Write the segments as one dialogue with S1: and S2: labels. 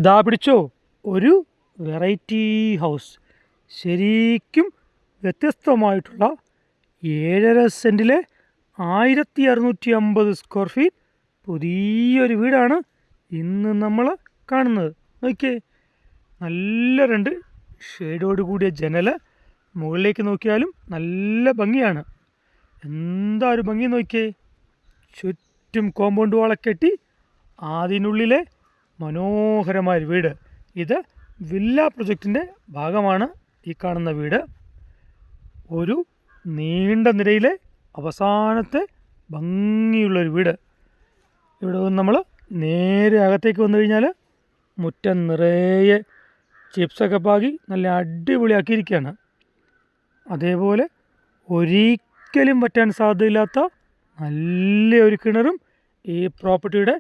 S1: ദാ പിടിച്ചോ ഒരു വെറൈറ്റി ഹൗസ്. ശരിക്കും വ്യത്യസ്തമായിട്ടുള്ള 7.5 സെൻറ്റിലെ 1650 സ്ക്വയർ ഫീറ്റ് പുതിയൊരു വീടാണ് ഇന്ന് നമ്മൾ കാണുന്നത്. നോക്കിയേ, നല്ല 2 ഷെയ്ഡോട് കൂടിയ ജനൽ. മുകളിലേക്ക് നോക്കിയാലും നല്ല ഭംഗിയാണ്. എന്താ ഒരു ഭംഗി നോക്കിയേ. ചുറ്റും കോമ്പൗണ്ട് വാളൊക്കെ കെട്ടി അതിനുള്ളിലെ മനോഹരമായ വീട്. ഇത് വില്ല പ്രൊജക്റ്റിൻ്റെ ഭാഗമാണ് ഈ കാണുന്ന വീട്. ഒരു നീണ്ട നിരയിലെ അവസാനത്തെ ഭംഗിയുള്ളൊരു വീട്. ഇവിടെ നമ്മൾ നേരെ അകത്തേക്ക് വന്നു കഴിഞ്ഞാൽ മുറ്റം നിറയെ ചിപ്സൊക്കെ പാകി നല്ല അടിപൊളിയാക്കിയിരിക്കുകയാണ്. അതേപോലെ ഒരിക്കലും വറ്റാൻ സാധ്യതയില്ലാത്ത നല്ലൊരു കിണറും ഈ പ്രോപ്പർട്ടിയുടെ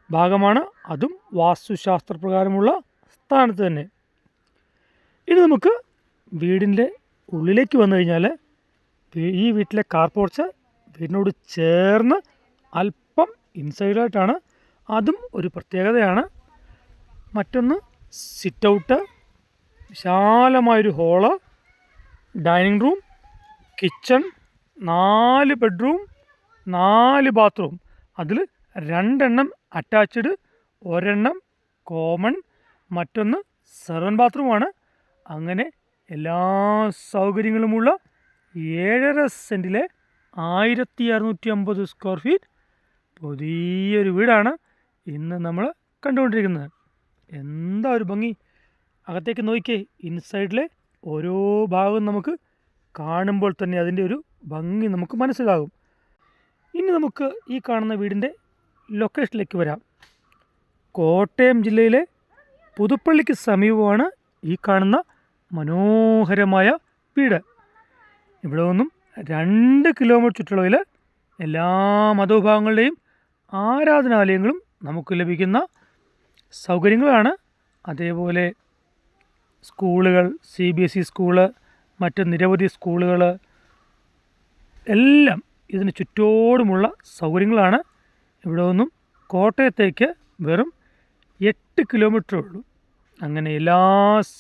S1: ഭാഗമാണ്. അതും വാസ്തുശാസ്ത്രപ്രകാരമുള്ള സ്ഥാനത്ത് തന്നെ. ഇനി നമുക്ക് വീടിൻ്റെ ഉള്ളിലേക്ക് വന്നു കഴിഞ്ഞാൽ ഈ വീട്ടിലെ കാർ പോർച്ച് വീടിനോട് ചേർന്ന് അല്പം ഇൻസൈഡായിട്ടാണ്. അതും ഒരു പ്രത്യേകതയാണ്. മറ്റൊന്ന് സിറ്റ് ഔട്ട്, വിശാലമായൊരു hall, dining room, kitchen, 4 bedroom, 4 bathroom. അതിൽ 2 അറ്റാച്ച്ഡ്, 1 കോമൺ, മറ്റൊന്ന് സെർവൻ്റ് ബാത്റൂമാണ്. അങ്ങനെ എല്ലാ സൗകര്യങ്ങളുമുള്ള 7.5 സെൻറ്റിലെ 1650 സ്ക്വയർ ഫീറ്റ് പുതിയൊരു വീടാണ് ഇന്ന് നമ്മൾ കണ്ടുകൊണ്ടിരിക്കുന്നത്. എന്താ ഒരു ഭംഗി. അകത്തേക്ക് നോക്കിയേ, ഇൻസൈഡിലെ ഓരോ ഭാഗവും നമുക്ക് കാണുമ്പോൾ തന്നെ അതിൻ്റെ ഒരു ഭംഗി നമുക്ക് മനസ്സിലാകും. ഇനി നമുക്ക് ഈ കാണുന്ന വീടിൻ്റെ ലൊക്കേഷനിലേക്ക് വരാം. കോട്ടയം ജില്ലയിലെ പുതുപ്പള്ളിക്ക് സമീപമാണ് ഈ കാണുന്ന മനോഹരമായ വീട്. ഇവിടെ നിന്നും 2 കിലോമീറ്റർ ചുറ്റളവിൽ എല്ലാ മതവിഭാഗങ്ങളുടെയും ആരാധനാലയങ്ങളും നമുക്ക് ലഭിക്കുന്ന സൗകര്യങ്ങളാണ്. അതേപോലെ സ്കൂളുകൾ, CBSE സ്കൂള്, മറ്റ് നിരവധി സ്കൂളുകൾ എല്ലാം ഇതിന് ചുറ്റോടുമുള്ള സൗകര്യങ്ങളാണ്. ഇവിടെ നിന്നും കോട്ടയത്തേക്ക് വെറും 8 കിലോമീറ്ററേ ഉള്ളൂ. അങ്ങനെ എല്ലാ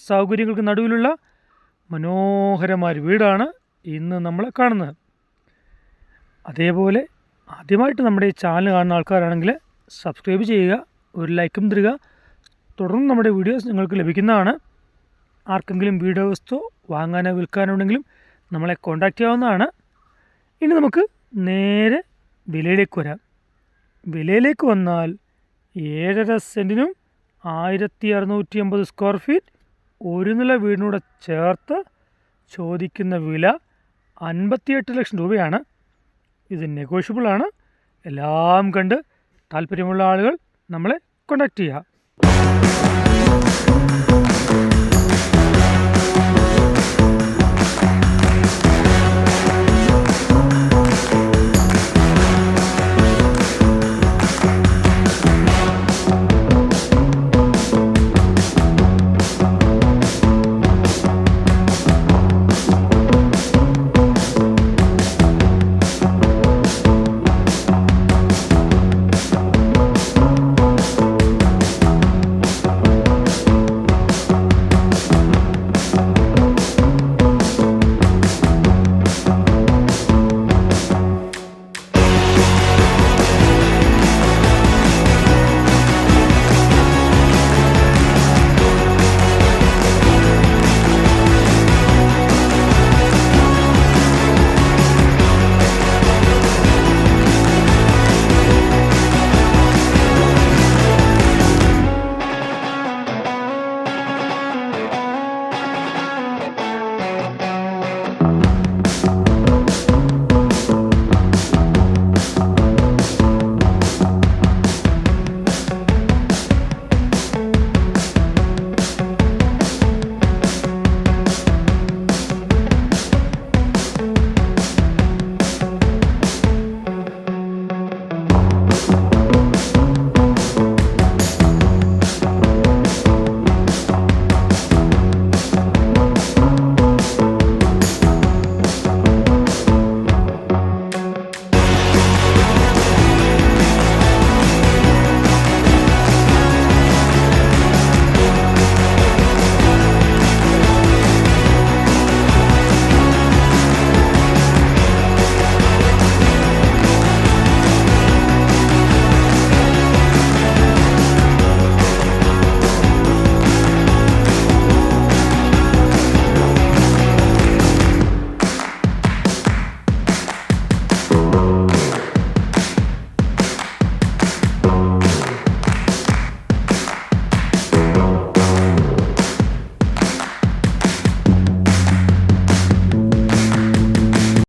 S1: സൗകര്യങ്ങൾക്കും നടുവിലുള്ള മനോഹരമായ വീടാണ് ഇന്ന് നമ്മൾ കാണുന്നത്. അതേപോലെ ആദ്യമായിട്ട് നമ്മുടെ ഈ ചാനൽ കാണുന്ന ആൾക്കാരാണെങ്കിൽ സബ്സ്ക്രൈബ് ചെയ്യുക, ഒരു ലൈക്കും തരിക. തുടർന്ന് നമ്മുടെ വീഡിയോസ് നിങ്ങൾക്ക് ലഭിക്കുന്നതാണ്. ആർക്കെങ്കിലും വീഡിയോ വസ്തു വാങ്ങാനോ വിൽക്കാനോ ഉണ്ടെങ്കിലും നമ്മളെ കോൺടാക്റ്റ് ചെയ്യാവുന്നതാണ്. ഇനി നമുക്ക് നേരെ വിലയിലേക്ക് വരാം. വിലയിലേക്ക് വന്നാൽ 7.5 സെൻറ്റിനും 1650 സ്ക്വയർ ഫീറ്റ് ഒരു നില വീടിനോട് ചേർത്ത് ചോദിക്കുന്ന വില 58 ലക്ഷം രൂപയാണ്. ഇത് നെഗോഷ്യബിളാണ്. എല്ലാം കണ്ട് താല്പര്യമുള്ള ആളുകൾ നമ്മളെ കോൺടാക്റ്റ് ചെയ്യുക.